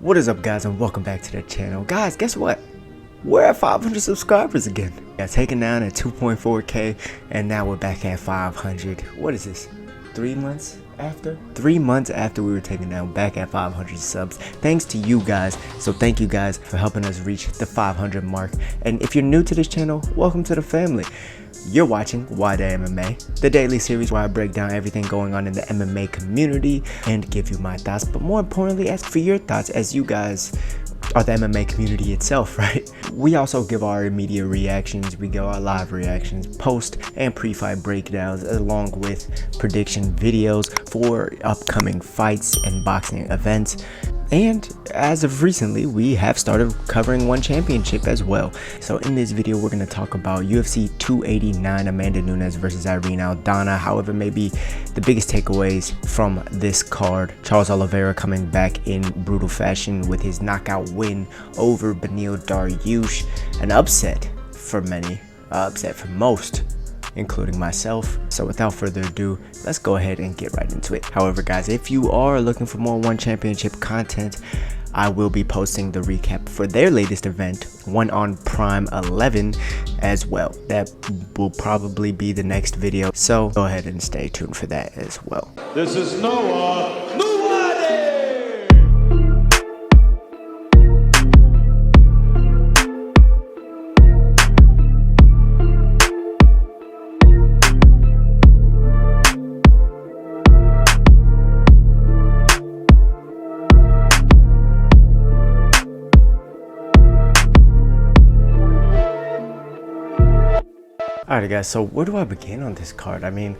What is up, guys, and welcome back to the channel. Guys, guess what? We're at 500 subscribers again. Yeah, taken down at 2.4k, and now we're back at 500. What is this? 3 months after? 3 months after we were taken down, back at 500 subs. Thanks to you guys. So thank you guys for helping us reach the 500 mark. And if you're new to this channel, welcome to the family. You're watching Nwadei MMA, the daily series where I break down everything going on in the MMA community and give you my thoughts, but more importantly, ask for your thoughts, as you guys are the MMA community itself, right? We also give our immediate reactions, we give our live reactions, post and pre-fight breakdowns, along with prediction videos for upcoming fights and boxing events. And as of recently, we have started covering one championship as well. So in this video, we're going to talk about UFC 289, Amanda Nunes versus Irene Aldana. However, maybe the biggest takeaways from this card: Charles Oliveira coming back in brutal fashion with his knockout win over Beneil Dariush. An upset for many, upset for most, including myself. So without further ado, let's go ahead and get right into it. However, guys, if you are looking for more One Championship content, I will be posting the recap for their latest event, one on Prime 11 as well. That will probably be the next video, so go ahead and stay tuned for that as well. This is Nwadei. Alright guys, so where do I begin on this card? I mean,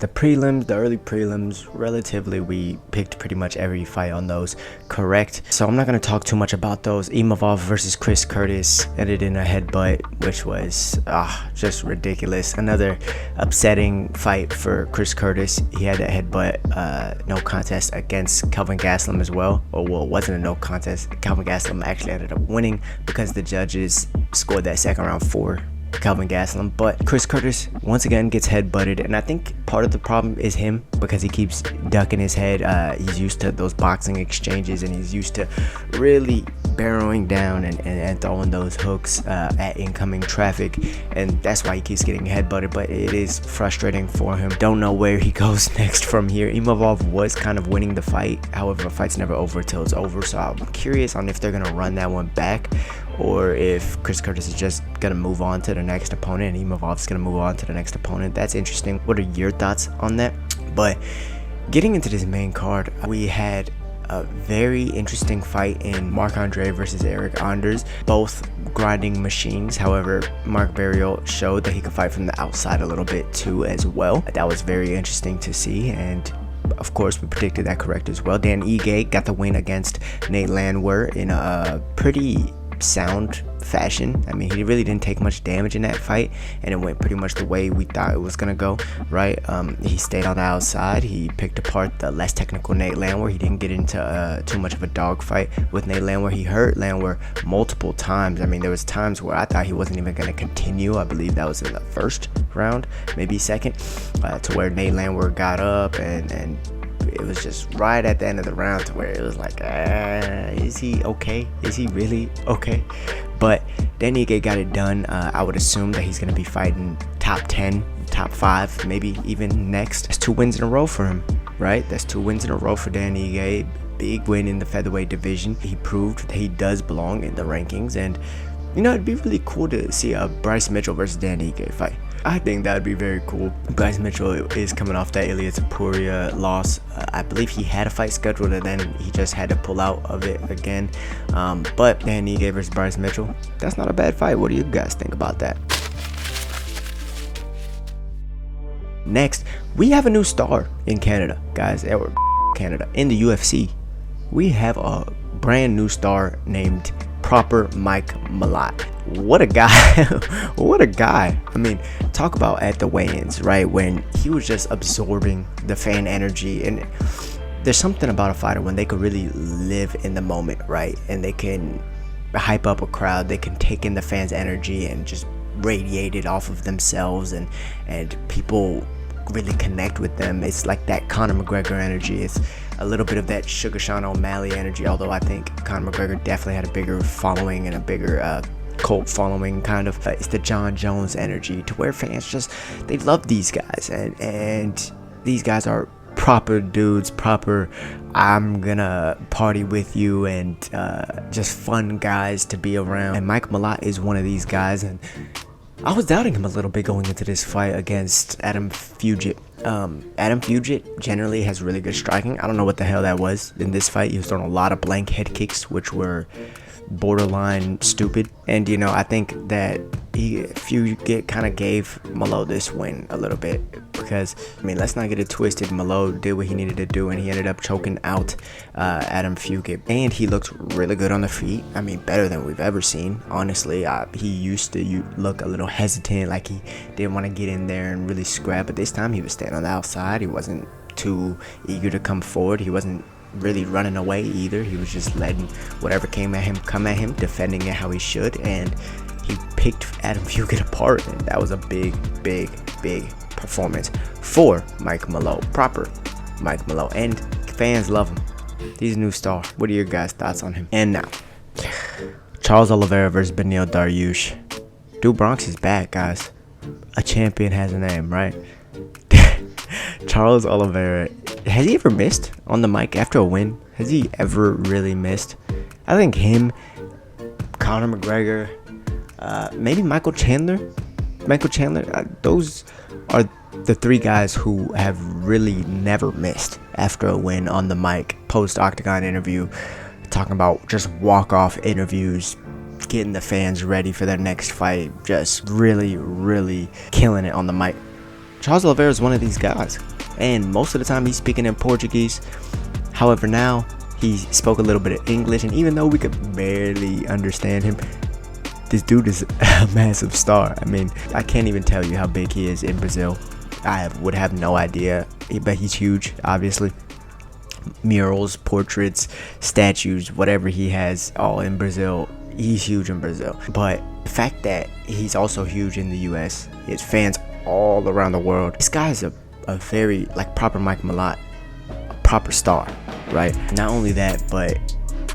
the prelims, the early prelims, relatively, we picked pretty much every fight on those correct. So I'm not going to talk too much about those. Imavov versus Chris Curtis ended in a headbutt, which was just ridiculous. Another upsetting fight for Chris Curtis. He had that headbutt, no contest against Kelvin Gastelum as well. Or well, it wasn't a no contest. Kelvin Gastelum actually ended up winning because the judges scored that second round for Kelvin Gastelum. But Chris Curtis once again gets head-butted, and I think part of the problem is him, because he keeps ducking his head. He's used to those boxing exchanges, and he's used to really barreling down and throwing those hooks at incoming traffic, and that's why he keeps getting head-butted. But it is frustrating for him. Don't know where he goes next from here. Imavov was kind of winning the fight, however, a fight's never over till it's over, so I'm curious on if they're gonna run that one back, or if Chris Curtis is just gonna move on to the next opponent and Imavov's gonna move on to the next opponent. That's interesting. What are your thoughts on that? But getting into this main card, we had a very interesting fight in Marc-Andre versus Eric Anders, both grinding machines. However, Marc Barrios showed that he could fight from the outside a little bit too as well. That was very interesting to see, and of course we predicted that correct as well. Dan Ige got the win against Nate Landwehr in a pretty sound fashion. I mean, he really didn't take much damage in that fight, and it went pretty much the way we thought it was gonna go, right? He stayed on the outside. He picked apart the less technical Nate Landwehr. He didn't get into too much of a dogfight with Nate Landwehr. He hurt Landwehr multiple times. I mean, there was times where I thought he wasn't even gonna continue. I believe that was in the first round, maybe second, to where Nate Landwehr got up, and it was just right at the end of the round to where it was like, is he okay? Is he really okay? But Dan Ige got it done. I would assume that he's going to be fighting top 10, top 5, maybe even next. That's 2 wins in a row for him, right? That's 2 wins in a row for Dan Ige. Big win in the featherweight division. He proved that he does belong in the rankings, and you know, it'd be really cool to see a Bryce Mitchell versus Dan Ige fight. I think that would be very cool. Bryce Mitchell is coming off that Ilia Topuria loss. I believe he had a fight scheduled, and then he just had to pull out of it again. But Dan Ige versus Bryce Mitchell, that's not a bad fight. What do you guys think about that? Next, we have a new star in Canada, guys. Or Canada, in the UFC. We have a brand new star named Proper Mike Malott. What a guy. What a guy. I mean, talk about at the weigh-ins, right, when he was just absorbing the fan energy. And there's something about a fighter when they could really live in the moment, right, and they can hype up a crowd, they can take in the fans' energy and just radiate it off of themselves, and people really connect with them. It's like that Conor McGregor energy. It's a little bit of that Sugar Sean O'Malley energy, although I think Conor McGregor definitely had a bigger following and a bigger cult following, kind of. It's the John Jones energy, to where fans just, they love these guys, and these guys are proper dudes, proper I'm gonna party with you, and just fun guys to be around. And Mike Malott is one of these guys, and I was doubting him a little bit going into this fight against Adam Fugit. Adam Fugit generally has really good striking. I don't know what the hell that was in this fight. He was throwing a lot of blank head kicks, which were borderline stupid. And you know, I think that Fugit kind of gave Malott this win a little bit, because I mean, let's not get it twisted. Malott did what he needed to do, and he ended up choking out Adam Fugit, and he looked really good on the feet. I mean, better than we've ever seen, honestly. He used to look a little hesitant, like he didn't want to get in there and really scrap, but this time he was standing on the outside. He wasn't too eager to come forward. He wasn't really running away either. He was just letting whatever came at him come at him, defending it how he should, and he picked Adam Fugit apart, and that was a big performance for Mike Malott, proper Mike Malott, and fans love him. He's a new star. What are your guys' thoughts on him? And now, Charles Oliveira versus Beneil Dariush. Dude Bronx is back, guys. A champion has a name, right? Charles Oliveira, has he ever missed on the mic after a win? Has he ever really missed? I think him, Conor McGregor, maybe Michael Chandler. Those are the three guys who have really never missed after a win on the mic, post-octagon interview, talking about just walk-off interviews, getting the fans ready for their next fight, just really killing it on the mic. Charles Oliveira is one of these guys, and most of the time he's speaking in Portuguese. However, now he spoke a little bit of English, and even though we could barely understand him, this dude is a massive star. I mean, I can't even tell you how big he is in Brazil. I would have no idea, but he's huge, obviously. Murals, portraits, statues, whatever he has, all in Brazil. He's huge in Brazil. But the fact that he's also huge in the US, he has fans all around the world. This guy is a very, like, proper Mike Malott, a proper star, right? Not only that, but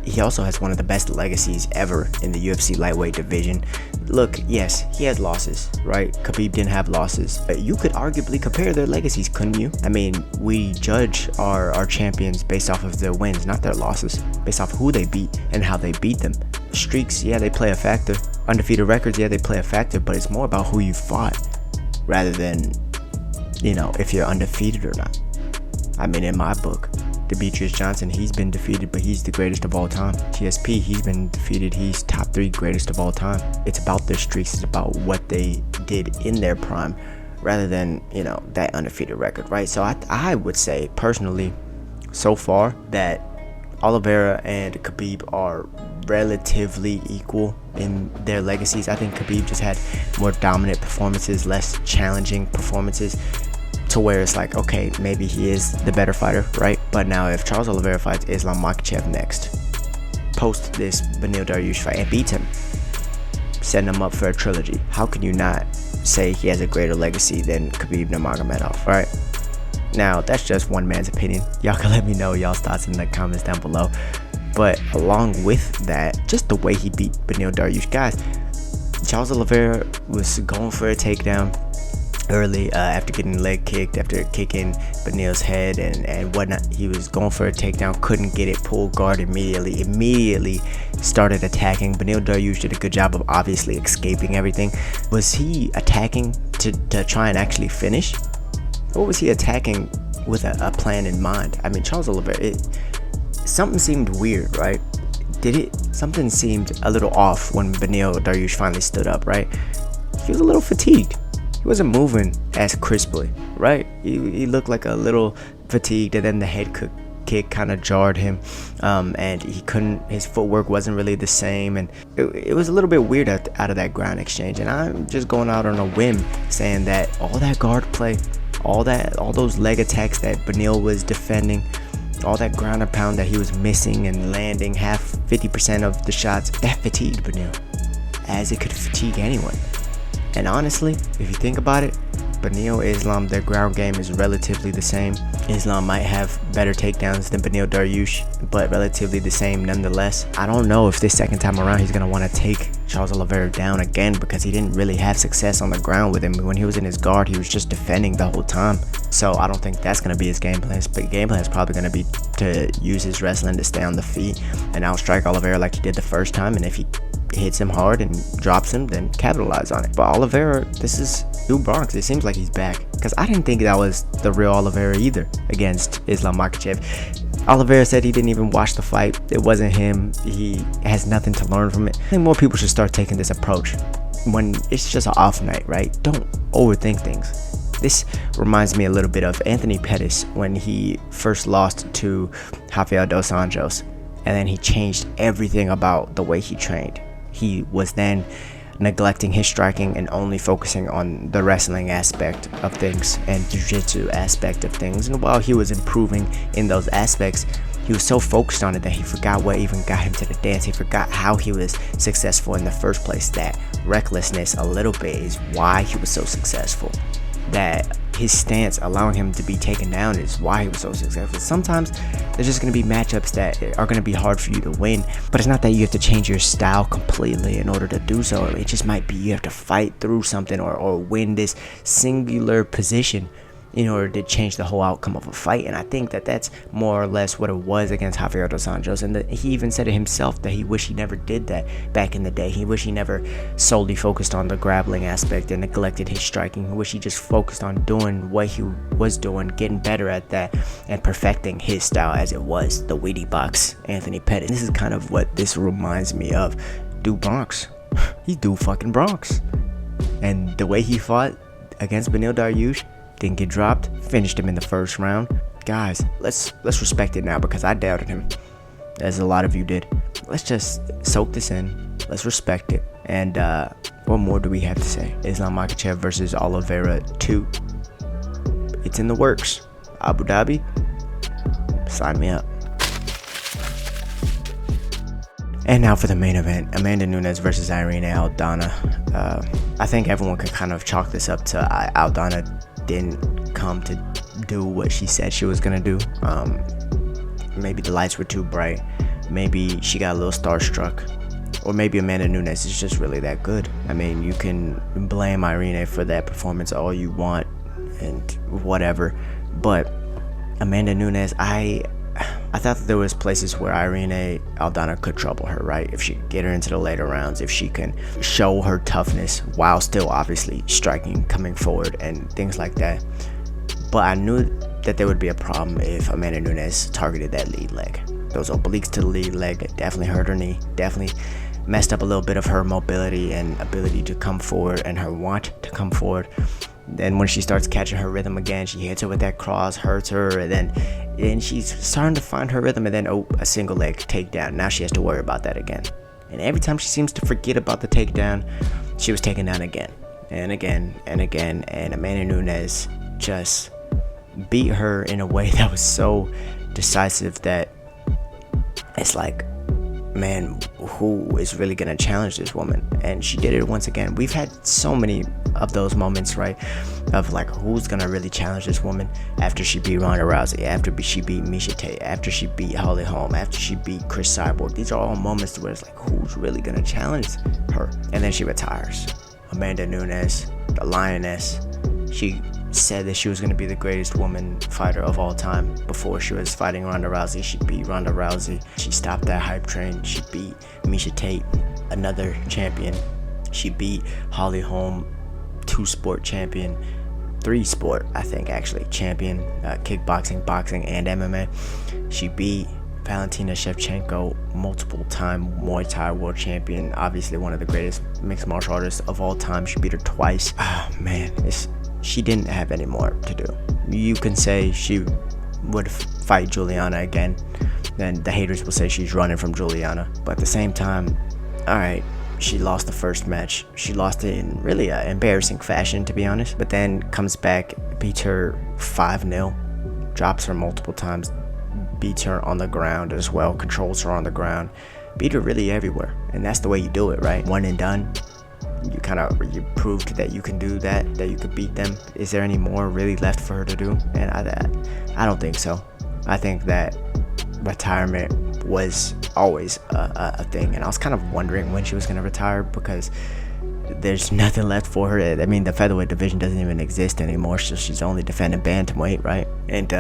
he also has one of the best legacies ever in the UFC lightweight division. Look, yes, he has losses, right? Khabib didn't have losses. But you could arguably compare their legacies, couldn't you? I mean, we judge our champions based off of their wins, not their losses, based off who they beat and how they beat them. Streaks, yeah, they play a factor. Undefeated records, yeah, they play a factor, but it's more about who you fought rather than, you know, if you're undefeated or not. I mean, in my book, Demetrius Johnson, he's been defeated, but he's the greatest of all time. TSP, he's been defeated, he's top 3 greatest of all time. It's about their streaks, it's about what they did in their prime, rather than, you know, that undefeated record, right? So I would say, personally, so far, that Oliveira and Khabib are relatively equal in their legacies. I think Khabib just had more dominant performances, less challenging performances, to where it's like, okay, maybe he is the better fighter, right? But now if Charles Oliveira fights Islam Makhachev next, post this Beneil Dariush fight, and beats him, setting him up for a trilogy, how can you not say he has a greater legacy than Khabib Nurmagomedov, right? Now, that's just one man's opinion. Y'all can let me know y'all's thoughts in the comments down below. But along with that, just the way he beat Beneil Dariush, guys, Charles Oliveira was going for a takedown early after getting leg kicked, after kicking Beneil's head and whatnot. He was going for a takedown, couldn't get it, pulled guard immediately started attacking. Beneil Dariush did a good job of obviously escaping everything. Was he attacking to try and actually finish? Or was he attacking with a plan in mind? I mean, Charles Oliveira, something seemed weird, right? Something seemed a little off when Beneil Dariush finally stood up, right? He was a little fatigued. He wasn't moving as crisply, right? He looked like a little fatigued, and then the head kick kind of jarred him, and his footwork wasn't really the same, and it was a little bit weird out of that ground exchange. And I'm just going out on a whim saying that all that guard play, all those leg attacks that Beneil was defending, all that ground and pound that he was missing and landing 50% of the shots, that fatigued Beneil, as it could fatigue anyone. And honestly, if you think about it, Beneil, Islam, their ground game is relatively the same. Islam might have better takedowns than Beneil Dariush, but relatively the same nonetheless. I don't know if this second time around he's going to want to take Charles Oliveira down again, because he didn't really have success on the ground with him. When he was in his guard, he was just defending the whole time. So I don't think that's going to be his game plan. But game plan is probably going to be to use his wrestling to stay on the feet and outstrike Oliveira like he did the first time. And if he hits him hard and drops him, then capitalize on it. But Oliveira, this is new Bronx. It seems like he's back, because I didn't think that was the real Oliveira either against Islam Makhachev. Oliveira said he didn't even watch the fight. It wasn't him. He has nothing to learn from it. I think more people should start taking this approach when it's just an off night, right? Don't overthink things. This reminds me a little bit of Anthony Pettis when he first lost to Rafael dos Anjos, and then he changed everything about the way he trained. He was then neglecting his striking and only focusing on the wrestling aspect of things and jiu-jitsu aspect of things. And while he was improving in those aspects, he was so focused on it that he forgot what even got him to the dance. He forgot how he was successful in the first place. That recklessness a little bit is why he was so successful. That his stance allowing him to be taken down is why he was so successful. Sometimes there's just going to be matchups that are going to be hard for you to win, but it's not that you have to change your style completely in order to do so. It just might be you have to fight through something or win this singular position in order to change the whole outcome of a fight. And I think that that's more or less what it was against Rafael dos Anjos. And he even said it himself that he wished he never did that back in the day. He wished he never solely focused on the grappling aspect and neglected his striking. He wished he just focused on doing what he was doing, getting better at that, and perfecting his style as it was, the Wheatie Box Anthony Pettis. This is kind of what this reminds me of. Dude Bronx. He's dude fucking Bronx. And the way he fought against Beneil Dariush, didn't get dropped, finished him in the first round. Guys, let's respect it now, because I doubted him, as a lot of you did. Let's just soak this in. Let's respect it. And what more do we have to say? Islam Makhachev versus Oliveira 2. It's in the works. Abu Dhabi, sign me up. And now for the main event, Amanda Nunes versus Irene Aldana. I think everyone could kind of chalk this up to Aldana didn't come to do what she said she was gonna do. Maybe the lights were too bright. Maybe she got a little starstruck. Or maybe Amanda Nunes is just really that good. I mean, you can blame Irene for that performance all you want and whatever, but Amanda Nunes, I thought that there was places where Irene Aldana could trouble her, right? If she could get her into the later rounds, if she can show her toughness while still obviously striking, coming forward, and things like that. But I knew that there would be a problem if Amanda Nunes targeted that lead leg. Those obliques to the lead leg definitely hurt her knee, definitely messed up a little bit of her mobility and ability to come forward and her want to come forward. Then when she starts catching her rhythm again, she hits her with that cross, hurts her, and then she's starting to find her rhythm, and then a single leg takedown. Now she has to worry about that again. And every time she seems to forget about the takedown, she was taken down again and again and again. And Amanda Nunes just beat her in a way that was so decisive that it's like, man, who is really gonna challenge this woman? And she did it once again. We've had so many of those moments, right, of like, who's gonna really challenge this woman after she beat Ronda Rousey, after she beat Miesha Tate, after she beat Holly Holm, after she beat Chris Cyborg. These are all moments where it's like, who's really gonna challenge her? And then she retires. Amanda Nunes, the Lioness, she said that she was going to be the greatest woman fighter of all time. Before she was fighting Ronda Rousey, she beat Ronda Rousey. She stopped that hype train. She beat Miesha Tate, another champion. She beat Holly Holm, 2-sport champion, 3-sport, I think, actually, champion, kickboxing, boxing, and MMA. She beat Valentina Shevchenko, multiple-time Muay Thai world champion, obviously one of the greatest mixed martial artists of all time. She beat her twice. Man, she didn't have any more to do. You can say she would fight Juliana again, then the haters will say she's running from Juliana. But at the same time, alright, she lost the first match. She lost it in really an embarrassing fashion, to be honest. But then comes back, beats her 5-0, drops her multiple times, beats her on the ground as well, controls her on the ground, beat her really everywhere. And that's the way you do it, right? One and done. you proved that you can do that, that you could beat them. Is there any more really left for her to do? And I don't think so. I think that retirement was always a thing, and I was kind of wondering when she was going to retire, because there's nothing left for her. I mean, the featherweight division doesn't even exist anymore, so she's only defending bantamweight, right? And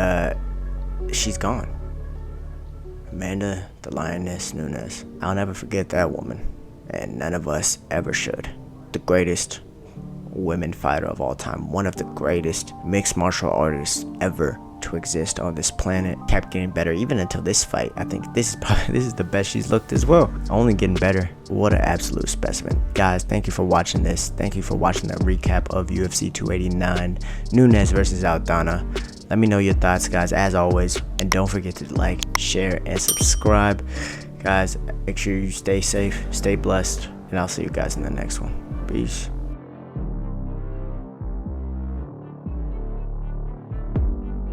she's gone. Amanda the Lioness Nunes. I'll never forget that woman, and none of us ever should. The greatest women fighter of all time, one of the greatest mixed martial artists ever to exist on this planet. Kept getting better even until this fight. I think this is the best she's looked as well. Only getting better. What an absolute specimen. Guys, thank you for watching this. Thank you for watching the recap of UFC 289, Nunes versus Aldana. Let me know your thoughts, guys, as always, and don't forget to like, share, and subscribe. Guys, make sure you stay safe, stay blessed, and I'll see you guys in the next one. Peace.